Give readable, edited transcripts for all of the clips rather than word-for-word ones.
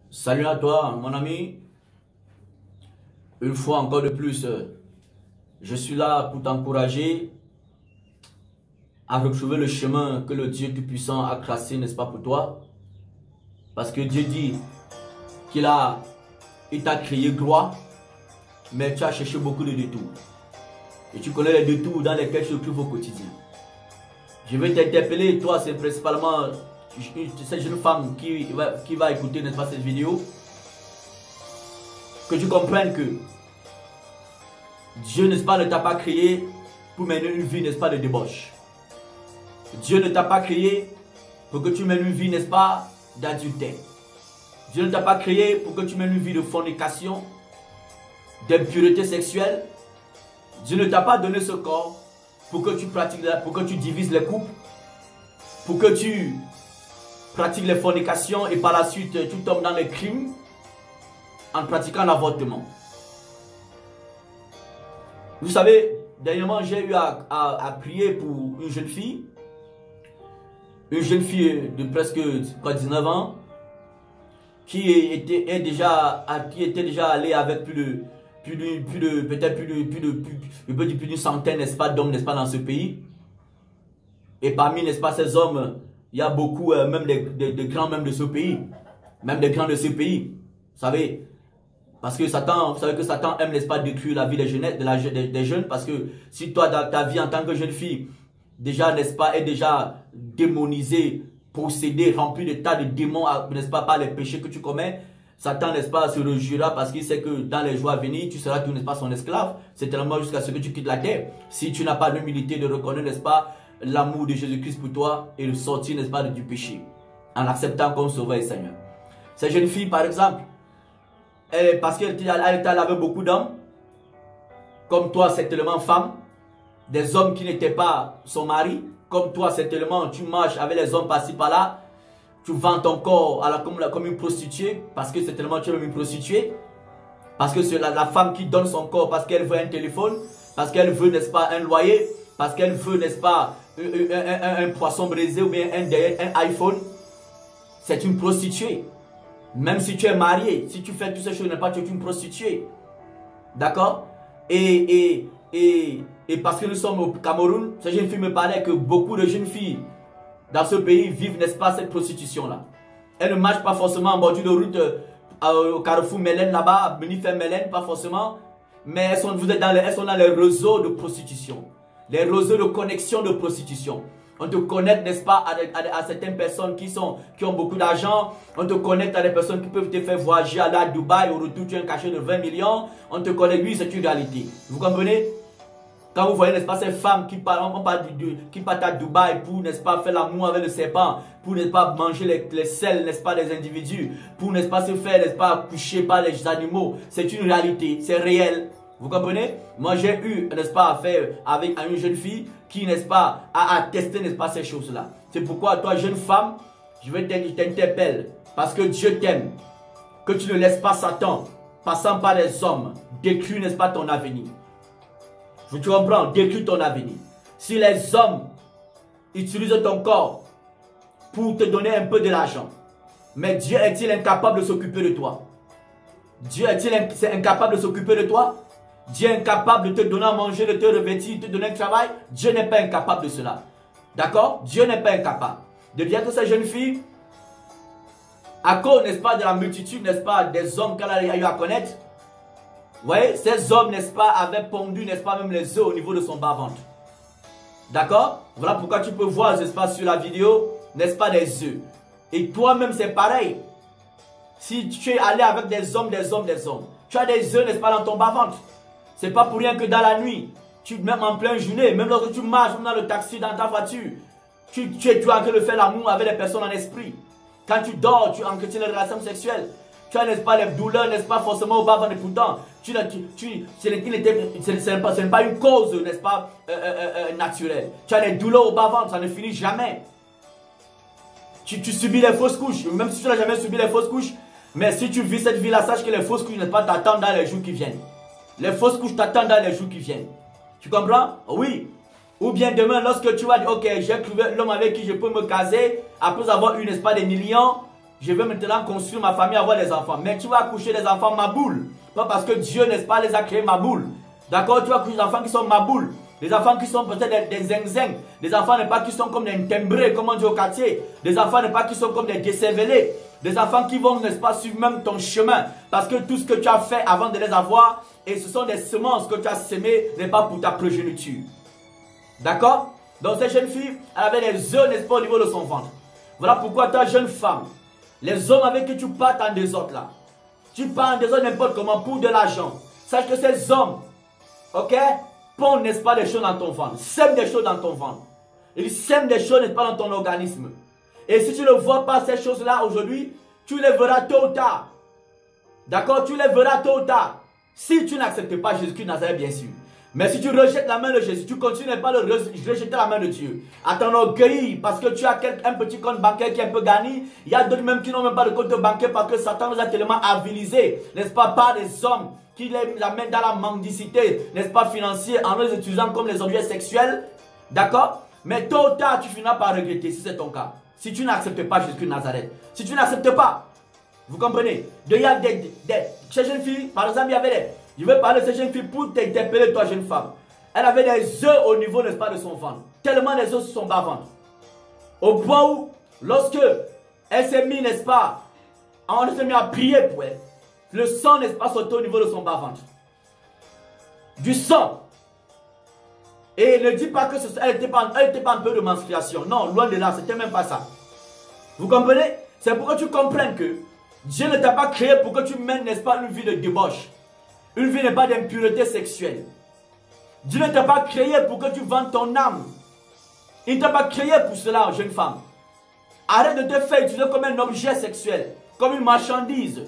Salut à toi, mon ami. Une fois encore de plus, je suis là pour t'encourager à retrouver le chemin que le Dieu Tout-Puissant a tracé, n'est-ce pas, pour toi? Parce que Dieu dit il t'a créé droit, mais tu as cherché beaucoup de détours. Et tu connais les détours dans lesquels tu te trouves au quotidien. Je vais t'interpeller, toi, c'est principalement cette jeune femme qui va écouter, n'est-ce pas, cette vidéo. Que tu comprennes que Dieu, n'est-ce pas, ne t'a pas créé pour mener une vie, n'est-ce pas, de débauche. Dieu ne t'a pas créé pour que tu mènes une vie, n'est-ce pas, d'adultère. Dieu ne t'a pas créé pour que tu mènes une vie de fornication, d'impureté sexuelle. Dieu ne t'a pas donné ce corps pour que tu divises les couples, pour que tu pratiques les fornications et par la suite tu tombes dans les crimes en pratiquant l'avortement. Vous savez, dernièrement j'ai eu à prier pour une jeune fille de presque 19 ans qui était déjà allée avec plus d'une centaine, n'est-ce pas, d'hommes, n'est-ce pas, dans ce pays. Et parmi, n'est-ce pas, ces hommes, il y a beaucoup même des grands même de ce pays, même des grands de ce pays, vous savez. Parce que Satan, vous savez que Satan aime, n'est-ce pas, détruire la vie des jeunes. Parce que si toi, dans ta vie en tant que jeune fille, déjà, n'est-ce pas, est déjà démonisée, possédée, remplie de tas de démons, n'est-ce pas, par les péchés que tu commets, Satan, n'est-ce pas, se réjouira parce qu'il sait que dans les jours à venir, tu seras tout, n'est-ce pas, son esclave. C'est tellement jusqu'à ce que tu quittes la terre. Si tu n'as pas l'humilité de reconnaître, n'est-ce pas, l'amour de Jésus-Christ pour toi et de sortir, n'est-ce pas, du péché, en acceptant comme sauveur et Seigneur. Cette jeune fille, par exemple, parce qu'elle était avec beaucoup d'hommes, comme toi, certainement femme, des hommes qui n'étaient pas son mari, comme toi, certainement, tu marches avec les hommes par-ci par-là, tu vends ton corps comme une prostituée, parce que certainement tu es même une prostituée, parce que c'est la femme qui donne son corps parce qu'elle veut un téléphone, parce qu'elle veut, n'est-ce pas, un loyer, parce qu'elle veut, n'est-ce pas, un poisson brisé ou bien un iPhone, c'est une prostituée. Même si tu es marié, si tu fais toutes ces choses, tu es une prostituée. D'accord? Et parce que nous sommes au Cameroun, cette jeune fille me parlait que beaucoup de jeunes filles dans ce pays vivent, n'est-ce pas, cette prostitution-là. Elles ne marchent pas forcément en bordure de route au carrefour Mélène là-bas, Benifait Mélène, pas forcément. Mais elles sont dans les réseaux de prostitution. Les réseaux de connexion de prostitution. On te connecte, n'est-ce pas, à certaines personnes qui ont beaucoup d'argent. On te connecte à des personnes qui peuvent te faire voyager, aller à Dubaï. Au retour, tu as un cachet de 20 millions. On te connecte, oui, c'est une réalité. Vous comprenez? Quand vous voyez, n'est-ce pas, ces femmes qui partent à Dubaï pour, n'est-ce pas, faire l'amour avec le serpent, pour, n'est-ce pas, manger les selles, n'est-ce pas, des individus, pour, n'est-ce pas, se faire, n'est-ce pas, coucher par les animaux. C'est une réalité, c'est réel. Vous comprenez? Moi, j'ai eu, n'est-ce pas, affaire avec une jeune fille qui, n'est-ce pas, a attesté, n'est-ce pas, ces choses-là. C'est pourquoi, toi, jeune femme, je t'interpelle. Parce que Dieu t'aime. Que tu ne laisses pas Satan, passant par les hommes, détruire, n'est-ce pas, ton avenir. Tu comprends? Détruire ton avenir. Si les hommes utilisent ton corps pour te donner un peu de l'argent, mais Dieu est-il incapable de s'occuper de toi? Dieu est-il incapable de s'occuper de toi? Dieu est incapable de te donner à manger, de te revêtir, de te donner un travail. Dieu n'est pas incapable de cela. D'accord? Dieu n'est pas incapable. De dire que cette jeune fille, à cause, n'est-ce pas, de la multitude, n'est-ce pas, des hommes qu'elle a eu à connaître, vous voyez, ces hommes, n'est-ce pas, avaient pondu, n'est-ce pas, même les œufs au niveau de son bas-ventre. D'accord? Voilà pourquoi tu peux voir, n'est-ce pas, sur la vidéo, n'est-ce pas, des œufs. Et toi-même, c'est pareil. Si tu es allé avec des hommes, tu as des œufs, n'est-ce pas, dans ton bas-ventre. C'est pas pour rien que dans la nuit, même en pleine journée, même lorsque tu marches, même dans le taxi, dans ta voiture, tu es en train de faire l'amour avec les personnes en esprit. Quand tu dors, tu entretiens les relations sexuelles. Tu as, n'est-ce pas, les douleurs, n'est-ce pas, forcément au bas-ventre. Et pourtant, ce n'est pas une cause, n'est-ce pas, naturelle. Tu as des douleurs au bas-ventre, ça ne finit jamais. Tu subis les fausses couches, même si tu n'as jamais subi les fausses couches. Mais si tu vis cette vie-là, sache que les fausses couches, n'est-ce pas, t'attendent dans les jours qui viennent. Les fausses couches t'attendent dans les jours qui viennent. Tu comprends? Oui. Ou bien demain, lorsque tu vas dire, ok, j'ai trouvé l'homme avec qui je peux me caser, après avoir eu, n'est-ce pas, des millions, je veux maintenant construire ma famille, avoir des enfants. Mais tu vas accoucher des enfants maboules. Pas parce que Dieu, n'est-ce pas, les a créés maboules. D'accord? Tu vas accoucher des enfants qui sont maboules. Des enfants qui sont peut-être des zing-zing. Des enfants n'est pas qui sont comme des timbrés, comme on dit au quartier. Des enfants n'est pas qui sont comme des décervelés. Des enfants qui vont, n'est-ce pas, suivre même ton chemin. Parce que tout ce que tu as fait avant de les avoir, et ce sont des semences que tu as semées, n'est pas pour ta progéniture. D'accord? Donc cette jeune fille, elle avait des œufs, n'est-ce pas, au niveau de son ventre. Voilà pourquoi ta jeune femme, les hommes avec qui tu partes en désordre là, tu pars en désordre n'importe comment pour de l'argent. Sache que ces hommes, ok, pondent, n'est-ce pas, des choses dans ton ventre, sèment des choses dans ton ventre. Ils sèment des choses, n'est-ce pas, dans ton organisme. Et si tu ne vois pas ces choses-là aujourd'hui, tu les verras tôt ou tard. D'accord? Tu les verras tôt ou tard. Si tu n'acceptes pas Jésus-Christ de Nazareth, bien sûr. Mais si tu rejettes la main de Jésus, tu continues pas de rejeter la main de Dieu. À ton orgueil, parce que tu as un petit compte bancaire qui est un peu gagné. Il y a d'autres même qui n'ont même pas de compte bancaire parce que Satan nous a tellement avilisés, n'est-ce pas, par des hommes qui les amènent dans la mendicité, n'est-ce pas, financière, en les utilisant comme les objets sexuels. D'accord? Mais tôt ou tard, tu finiras par regretter si c'est ton cas. Si tu n'acceptes pas Jésus-Christ de Nazareth. Si tu n'acceptes pas, vous comprenez? Il y a ces jeunes filles, par exemple, il y avait des... Je vais parler de ces jeunes filles pour t'interpeller, toi, jeune femme. Elle avait des œufs au niveau, n'est-ce pas, de son ventre. Tellement les œufs sur son bas-ventre. Au point où, lorsque elle s'est mise, n'est-ce pas, on s'est mis à prier pour elle, le sang, n'est-ce pas, sautait au niveau de son bas-ventre. Du sang. Et ne dis pas que elle n'était pas en peu de menstruation. Non, loin de là, c'était même pas ça. Vous comprenez? C'est pourquoi tu comprends que Dieu ne t'a pas créé pour que tu mènes, n'est-ce pas, une vie de débauche. Une vie n'est pas d'impureté sexuelle. Dieu ne t'a pas créé pour que tu vendes ton âme. Il ne t'a pas créé pour cela, jeune femme. Arrête de te faire utiliser comme un objet sexuel, comme une marchandise.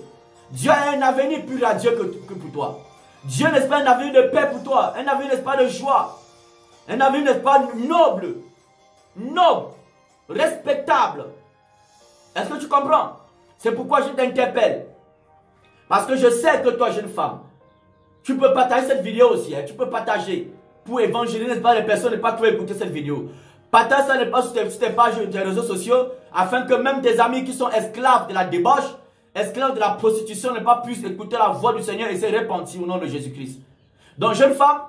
Dieu a un avenir plus radieux que pour toi. Dieu, n'est-ce pas, un avenir de paix pour toi, un avenir, n'est-ce pas, de joie. Un avenir, n'est-ce pas, noble, respectable. Est-ce que tu comprends? C'est pourquoi je t'interpelle. Parce que je sais que toi, jeune femme, tu peux partager cette vidéo aussi. Hein. Tu peux partager pour évangéliser, n'est-ce pas, les personnes, n'est pas qui vont écouter cette vidéo. Partage ça, n'est pas, sur tes pages des réseaux sociaux, afin que même tes amis qui sont esclaves de la débauche, esclaves de la prostitution, ne pas puissent écouter la voix du Seigneur et se repentir au nom de Jésus-Christ. Donc, jeune femme,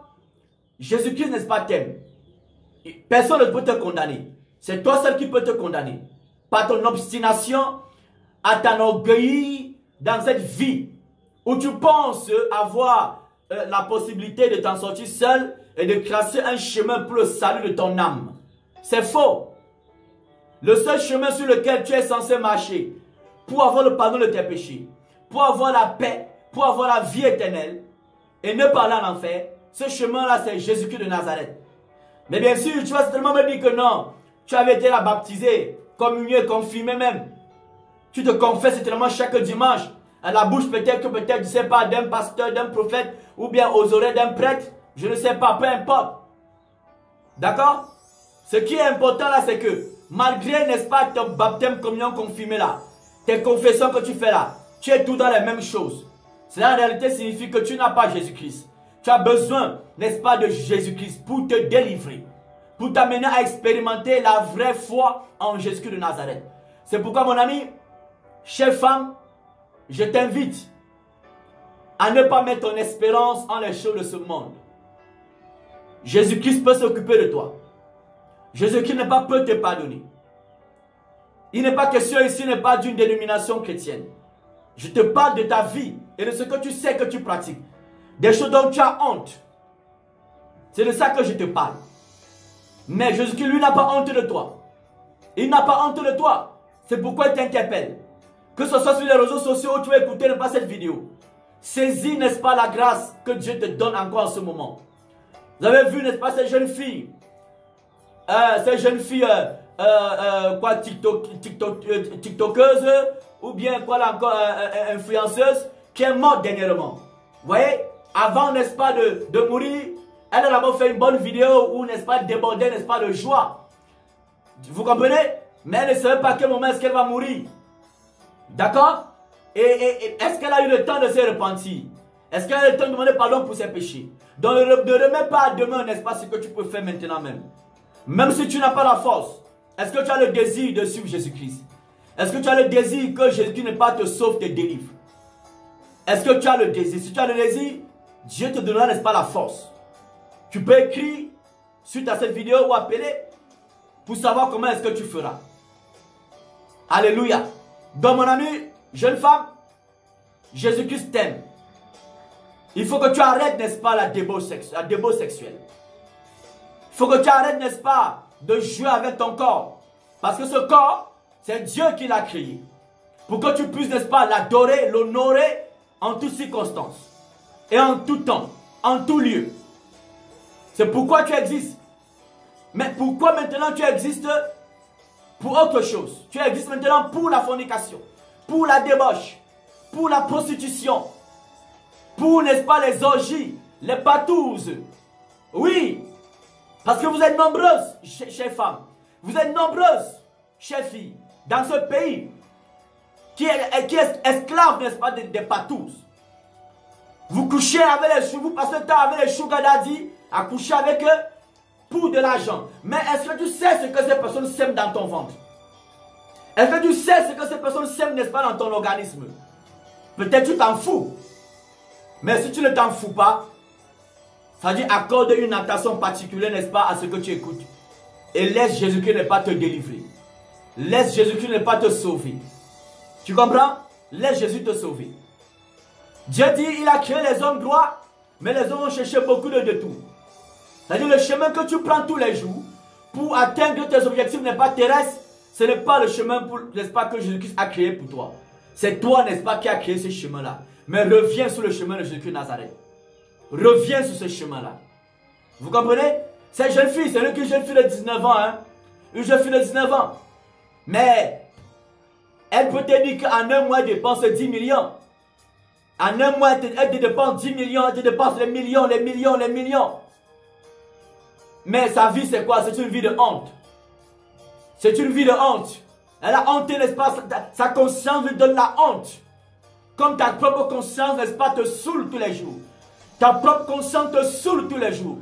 Jésus-Christ, n'est-ce pas, t'aime. Personne ne peut te condamner. C'est toi seul qui peut te condamner. Par ton obstination, à ton orgueil dans cette vie où tu penses avoir la possibilité de t'en sortir seul et de tracer un chemin pour le salut de ton âme. C'est faux. Le seul chemin sur lequel tu es censé marcher pour avoir le pardon de tes péchés, pour avoir la paix, pour avoir la vie éternelle et ne pas aller en enfer, ce chemin-là, c'est Jésus-Christ de Nazareth. Mais bien sûr, tu vas certainement me dire que non, tu avais été là baptisé, communié, confirmé même. Tu te confesses certainement chaque dimanche à la bouche peut-être, je ne sais pas, d'un pasteur, d'un prophète, ou bien aux oreilles d'un prêtre, je ne sais pas, peu importe. D'accord? Ce qui est important là, c'est que, malgré, n'est-ce pas, ton baptême, communion confirmé là, tes confessions que tu fais là, tu es tout dans les mêmes choses. Cela en réalité signifie que tu n'as pas Jésus-Christ. Tu as besoin, n'est-ce pas, de Jésus-Christ pour te délivrer, pour t'amener à expérimenter la vraie foi en Jésus-Christ de Nazareth. C'est pourquoi, mon ami, chère femme, je t'invite à ne pas mettre ton espérance en les choses de ce monde. Jésus-Christ peut s'occuper de toi. Jésus-Christ n'est pas peut te pardonner. Il n'est pas question ici, n'est pas d'une dénomination chrétienne. Je te parle de ta vie et de ce que tu sais que tu pratiques. Des choses dont tu as honte. C'est de ça que je te parle. Mais Jésus-Christ, lui, n'a pas honte de toi. Il n'a pas honte de toi. C'est pourquoi il t'interpelle. Que ce soit sur les réseaux sociaux où tu vas écouter ne pas cette vidéo. Saisis, n'est-ce pas, la grâce que Dieu te donne encore en ce moment. Vous avez vu, n'est-ce pas, ces jeunes filles, quoi, tiktokeuses, ou bien quoi là encore, influenceuses, qui est morte dernièrement. Vous voyez, avant, n'est-ce pas, de mourir, elle a d'abord fait une bonne vidéo où, n'est-ce pas, débordée, n'est-ce pas, de joie. Vous comprenez? Mais elle ne savait pas à quel moment est-ce qu'elle va mourir. D'accord? Et est-ce qu'elle a eu le temps de se repentir? Est-ce qu'elle a eu le temps de demander pardon pour ses péchés? Donc ne remets pas à demain, n'est-ce pas, ce que tu peux faire maintenant même. Même si tu n'as pas la force, est-ce que tu as le désir de suivre Jésus-Christ? Est-ce que tu as le désir que Jésus n'est pas te sauve, te délivre? Est-ce que tu as le désir? Si tu as le désir, Dieu te donnera, n'est-ce pas, la force. Tu peux écrire suite à cette vidéo ou appeler pour savoir comment est-ce que tu feras. Alléluia. Donc mon ami, jeune femme, Jésus-Christ t'aime. Il faut que tu arrêtes, n'est-ce pas, la débauche sexuelle. Il faut que tu arrêtes, n'est-ce pas, de jouer avec ton corps. Parce que ce corps, c'est Dieu qui l'a créé. Pour que tu puisses, n'est-ce pas, l'adorer, l'honorer en toutes circonstances. Et en tout temps, en tout lieu. C'est pourquoi tu existes. Mais pourquoi maintenant tu existes pour autre chose? Tu existes maintenant pour la fornication, pour la débauche, pour la prostitution, pour, n'est-ce pas, les orgies, les patouzes. Oui, parce que vous êtes nombreuses, chères femmes. Vous êtes nombreuses, chères filles, dans ce pays qui est esclave, n'est-ce pas, des patouzes. Vous couchez avec les vous passez le temps avec les sugar daddy à coucher avec eux pour de l'argent. Mais est-ce que tu sais ce que ces personnes sèment dans ton ventre? Est-ce que tu sais ce que ces personnes sèment, n'est-ce pas, dans ton organisme? Peut-être tu t'en fous. Mais si tu ne t'en fous pas, ça dit accorde une attention particulière, n'est-ce pas, à ce que tu écoutes. Et laisse Jésus-Christ ne pas te délivrer. Laisse Jésus-Christ ne pas te sauver. Tu comprends? Laisse Jésus te sauver. Dieu dit, il a créé les hommes droits, mais les hommes ont cherché beaucoup de détours. C'est-à-dire le chemin que tu prends tous les jours pour atteindre tes objectifs n'est pas terrestre. Ce n'est pas le chemin, n'est-ce pas, que Jésus-Christ a créé pour toi. C'est toi, n'est-ce pas, qui a créé ce chemin-là. Mais reviens sur le chemin de Jésus-Christ Nazareth. Reviens sur ce chemin-là. Vous comprenez? Cette jeune fille, c'est une jeune fille de 19 ans. Hein? Une jeune fille de 19 ans. Mais, elle peut te dire qu'en un mois, elle dépense 10 millions. En un mois, elle te dépense 10 millions, elle te dépense les millions, les millions, les millions. Mais sa vie, c'est quoi? C'est une vie de honte. C'est une vie de honte. Elle a honte, n'est-ce pas? Sa conscience lui donne la honte. Comme ta propre conscience, n'est-ce pas, te saoule tous les jours. Ta propre conscience te saoule tous les jours.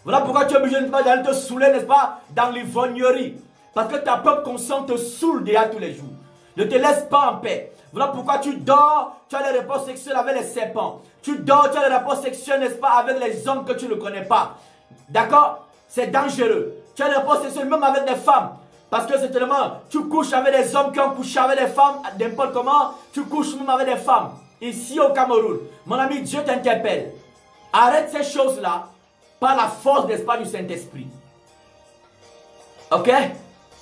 Voilà pourquoi tu es obligé d'aller te saouler, n'est-ce pas, dans l'ivrognerie. Parce que ta propre conscience te saoule déjà tous les jours. Ne te laisse pas en paix. Voilà pourquoi tu dors, tu as les rapports sexuels avec les serpents. Tu dors, tu as les rapports sexuels, n'est-ce pas, avec les hommes que tu ne connais pas. D'accord? C'est dangereux. Tu as les rapports sexuels même avec des femmes. Parce que c'est tellement, tu couches avec des hommes qui ont couché avec des femmes, n'importe comment, tu couches même avec des femmes. Ici au Cameroun, mon ami, Dieu t'interpelle. Arrête ces choses-là par la force, n'est-ce pas, du Saint-Esprit. Ok?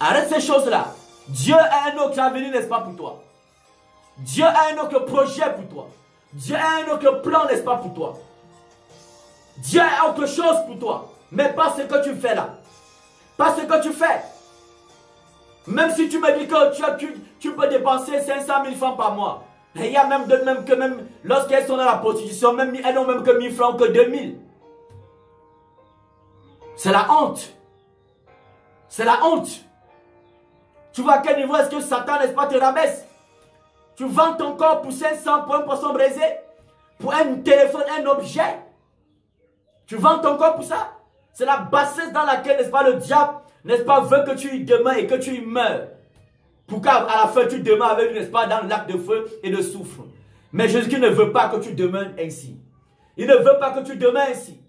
Arrête ces choses-là. Dieu a un autre avenir, n'est-ce pas, pour toi. Dieu a un autre projet pour toi. Dieu a un autre plan, n'est-ce pas, pour toi. Dieu a autre chose pour toi. Mais pas ce que tu fais là. Pas ce que tu fais. Même si tu me dis que tu peux dépenser 500 000 francs par mois. Il y a même lorsqu'elles sont dans la prostitution, même, elles n'ont même que 1000 francs, que 2000. C'est la honte. C'est la honte. Tu vois à quel niveau est-ce que Satan, n'est-ce pas, te rabaisse? Tu vends ton corps pour 500, pour un poisson braisé, pour un téléphone, un objet. Tu vends ton corps pour ça? C'est la bassesse dans laquelle, n'est-ce pas, le diable, n'est-ce pas, veut que tu y demeures et que tu y meurs. Pour qu'à la fin, tu demeures avec lui, n'est-ce pas, dans l'acte de feu et de soufre. Mais Jésus ne veut pas que tu demeures ainsi. Il ne veut pas que tu demeures ainsi.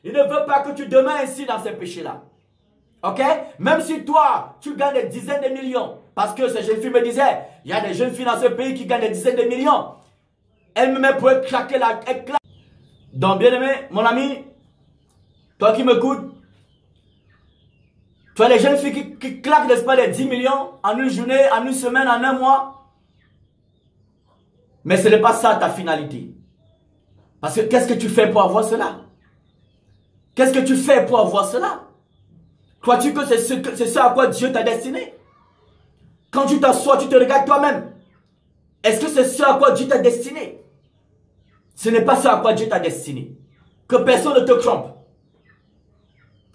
Il ne veut pas que tu demeures ainsi dans ces péchés-là. Ok? Même si toi, tu gagnes des dizaines de millions. Parce que ces jeunes filles me disaient, il y a des jeunes filles dans ce pays qui gagnent des dizaines de millions. Elles-mêmes pourraient claquer la... Donc, bien aimé, mon ami, toi qui m'écoutes, tu as les jeunes filles qui claquent, n'est-ce pas, les 10 millions en une journée, en une semaine, en un mois. Mais ce n'est pas ça ta finalité. Parce que qu'est-ce que tu fais pour avoir cela? Qu'est-ce que tu fais pour avoir cela? Crois-tu que c'est ce à quoi Dieu t'a destiné? Quand tu t'assois, tu te regardes toi-même. Est-ce que c'est ce à quoi Dieu t'a destiné? Ce n'est pas ce à quoi Dieu t'a destiné. Que personne ne te trompe.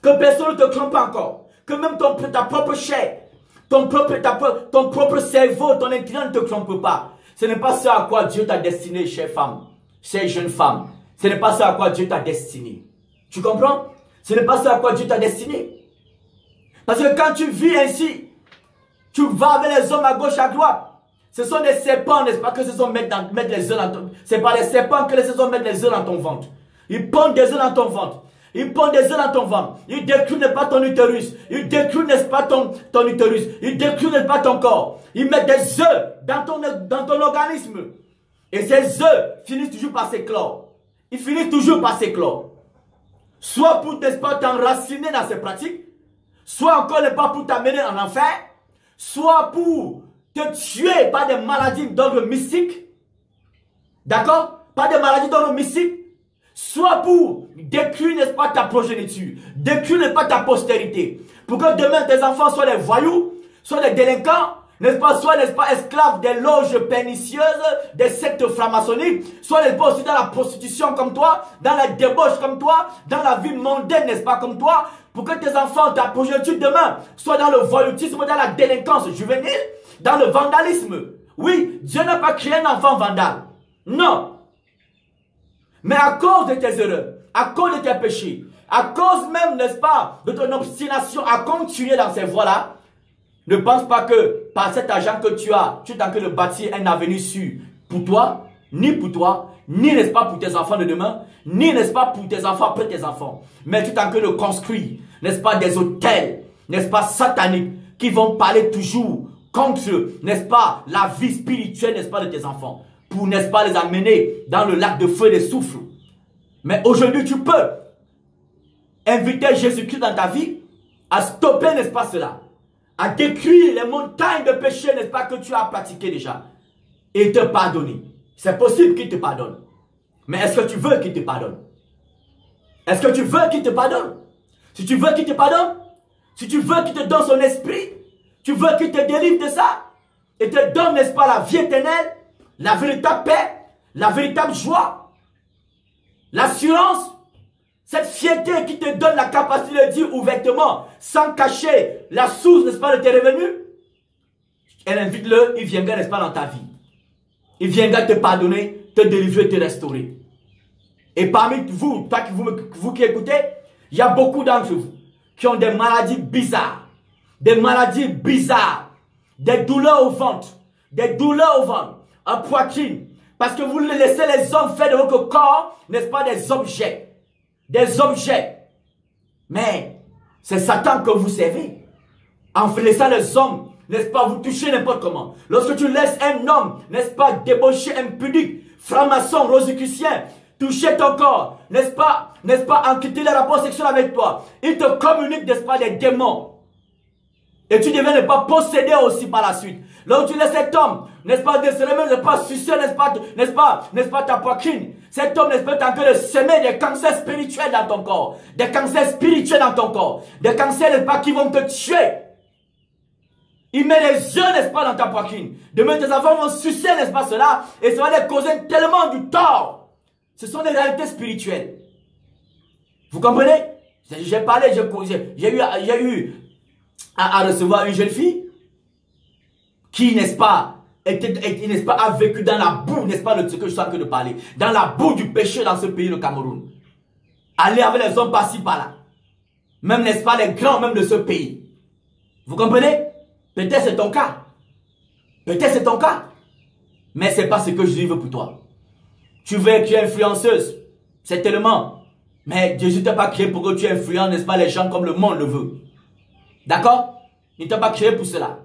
Que personne ne te trompe encore. Que même ta propre chair, ton propre cerveau, ton intelligence ne te trompe pas. Ce n'est pas ce à quoi Dieu t'a destiné, chère femme, chère jeune femme. Ce n'est pas ce à quoi Dieu t'a destiné. Tu comprends? Ce n'est pas ce à quoi Dieu t'a destiné. Parce que quand tu vis ainsi, tu vas avec les hommes à gauche, à droite. Ce sont des serpents, n'est-ce pas, que ces hommes mettent les œufs dans ton... C'est pas les serpents que ces hommes mettent les œufs dans ton ventre. Ils pondent des œufs dans ton ventre. Ils pondent des œufs dans ton ventre. Ils détruisent, n'est pas ton utérus. Ils détruisent, n'est-ce pas, ton utérus. Ils détruisent, n'est-ce pas, ton corps. Ils mettent des œufs dans ton organisme. Et ces œufs finissent toujours par s'éclore. Ils finissent toujours par s'éclore. Soit pour, n'est-ce pas, t'enraciner dans ces pratiques. Soit encore, n'est pas, pour t'amener en enfer. Soit pour te tuer par des maladies d'ordre mystique. D'accord? Par des maladies d'ordre mystique. Soit pour détruire, n'est-ce pas, ta progéniture. Détruire, n'est pas, ta postérité. Pour que demain, tes enfants soient des voyous, soient des délinquants, n'est-ce pas, soit, n'est-ce pas, esclaves des loges pernicieuses, des sectes franc-maçonniques, soit, n'est-ce pas, aussi dans la prostitution comme toi, dans la débauche comme toi, dans la vie mondaine, n'est-ce pas, comme toi, pour que tes enfants, ta progéniture demain, soit dans le voyoutisme, dans la délinquance juvénile, dans le vandalisme. Oui, Dieu n'a pas créé un enfant vandale. Non. Mais à cause de tes erreurs, à cause de tes péchés, à cause même, n'est-ce pas, de ton obstination à continuer dans ces voies-là, ne pense pas que par cet argent que tu es en train de bâtir un avenir sûr pour toi, ni, n'est-ce pas, pour tes enfants de demain, ni, n'est-ce pas, pour tes enfants après tes enfants. Mais tu es en train de construire, n'est-ce pas, des hôtels, n'est-ce pas, sataniques, qui vont parler toujours contre, n'est-ce pas, la vie spirituelle, n'est-ce pas, de tes enfants. Pour, n'est-ce pas, les amener dans le lac de feu et de soufre. Mais aujourd'hui, tu peux inviter Jésus-Christ dans ta vie à stopper, n'est-ce pas, cela. À détruire les montagnes de péché, n'est-ce pas, que tu as pratiqué déjà. Et te pardonner. C'est possible qu'il te pardonne. Mais est-ce que tu veux qu'il te pardonne? Est-ce que tu veux qu'il te pardonne? Si tu veux qu'il te pardonne, si tu veux qu'il te donne son esprit, tu veux qu'il te délivre de ça, et te donne, n'est-ce pas, la vie éternelle, la véritable paix, la véritable joie, l'assurance, cette fierté qui te donne la capacité de dire ouvertement, sans cacher la source, n'est-ce pas, de tes revenus, elle invite-le, il viendra, n'est-ce pas, dans ta vie. Il viendra te pardonner, te délivrer, te restaurer. Et parmi vous, vous qui écoutez, il y a beaucoup d'entre vous qui ont des maladies bizarres, des douleurs au ventre, en poitrine, parce que vous laissez les hommes faire de votre corps, n'est-ce pas, des objets. Mais c'est Satan que vous servez. En laissant les hommes, n'est-ce pas, vous toucher n'importe comment. Lorsque tu laisses un homme, n'est-ce pas, débauché, impudique, franc-maçon, rosicrucien, toucher ton corps, n'est-ce pas, enquêter les rapports sexuels avec toi, il te communique, n'est-ce pas, des démons. Et tu deviens, n'est pas, possédé aussi par la suite. Lorsque tu laisses cet homme, n'est-ce pas, n'est-ce pas, sucer, n'est-ce pas, ta poitrine. Cet homme, n'est-ce pas, en train de semer des cancers spirituels dans ton corps. Des cancers spirituels dans ton corps. Des cancers, n'est-ce pas, qui vont te tuer. Il met les yeux, n'est-ce pas, dans ta poitrine. Demain, tes enfants vont sucer, n'est-ce pas, cela. Et ça va les causer tellement du tort. Ce sont des réalités spirituelles. Vous comprenez? J'ai parlé, j'ai eu à recevoir une jeune fille qui, n'est-ce pas, a vécu dans la boue, n'est-ce pas, de ce que je suis en train de parler, dans la boue du péché dans ce pays, le Cameroun. Aller avec les hommes par-ci, par-là. Même, n'est-ce pas, les grands même de ce pays. Vous comprenez? Peut-être c'est ton cas. Peut-être c'est ton cas. Mais c'est pas ce que Jésus veut pour toi. Tu veux être influenceuse. C'est tellement. Mais Jésus t'a pas créé pour que tu influences, n'est-ce pas, les gens comme le monde le veut. D'accord? Il ne t'a pas créé pour cela.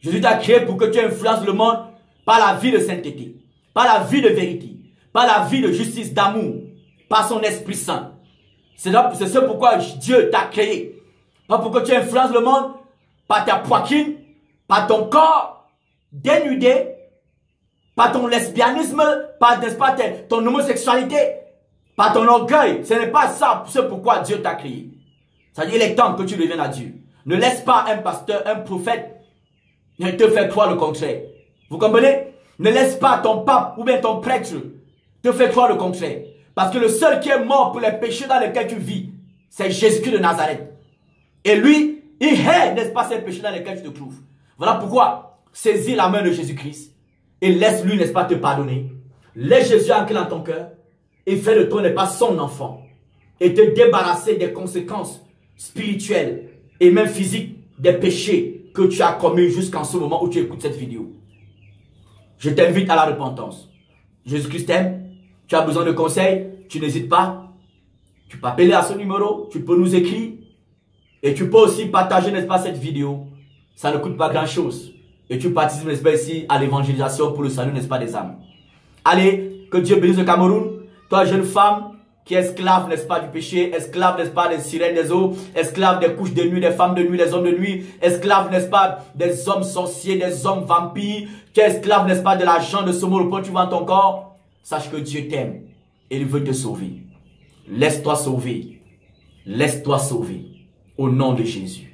Jésus t'a créé pour que tu influences le monde par la vie de sainteté, par la vie de vérité, par la vie de justice, d'amour, par son Esprit Saint. C'est ce pourquoi Dieu t'a créé. Pas pour que tu influences le monde par ta poitrine, par ton corps dénudé, par ton lesbianisme, par, n'est-ce pas, ton homosexualité, par ton orgueil. Ce n'est pas ça, c'est pourquoi Dieu t'a créé. C'est-à-dire, il est temps que tu deviennes à Dieu. Ne laisse pas un pasteur, un prophète te faire croire le contraire. Vous comprenez? Ne laisse pas ton pape ou bien ton prêtre te faire croire le contraire. Parce que le seul qui est mort pour les péchés dans lesquels tu vis, c'est Jésus-Christ de Nazareth. Et lui, il hait, n'est-ce pas, ces péchés dans lesquels tu te trouves. Voilà pourquoi saisis la main de Jésus-Christ et laisse-lui, n'est-ce pas, te pardonner. Laisse Jésus entrer dans ton cœur et fais de toi, n'est pas, son enfant. Et te débarrasser des conséquences spirituelles et même physiques des péchés que tu as commis jusqu'en ce moment où tu écoutes cette vidéo. Je t'invite à la repentance. Jésus-Christ t'aime. Tu as besoin de conseils. Tu n'hésites pas. Tu peux appeler à ce numéro. Tu peux nous écrire. Et tu peux aussi partager, n'est-ce pas, cette vidéo. Ça ne coûte pas grand-chose. Et tu participes, n'est-ce pas, ici à l'évangélisation pour le salut, n'est-ce pas, des âmes. Allez, que Dieu bénisse le Cameroun. Toi, jeune femme, qui est esclave, n'est-ce pas, du péché, esclave, n'est-ce pas, des sirènes des eaux, esclave des couches de nuit, des femmes de nuit, des hommes de nuit, esclave, n'est-ce pas, des hommes sorciers, des hommes vampires, tu es esclave, n'est-ce pas, de l'argent de ce mot, le point tu vends ton corps. Sache que Dieu t'aime et il veut te sauver. Laisse-toi sauver. Laisse-toi sauver. Au nom de Jésus.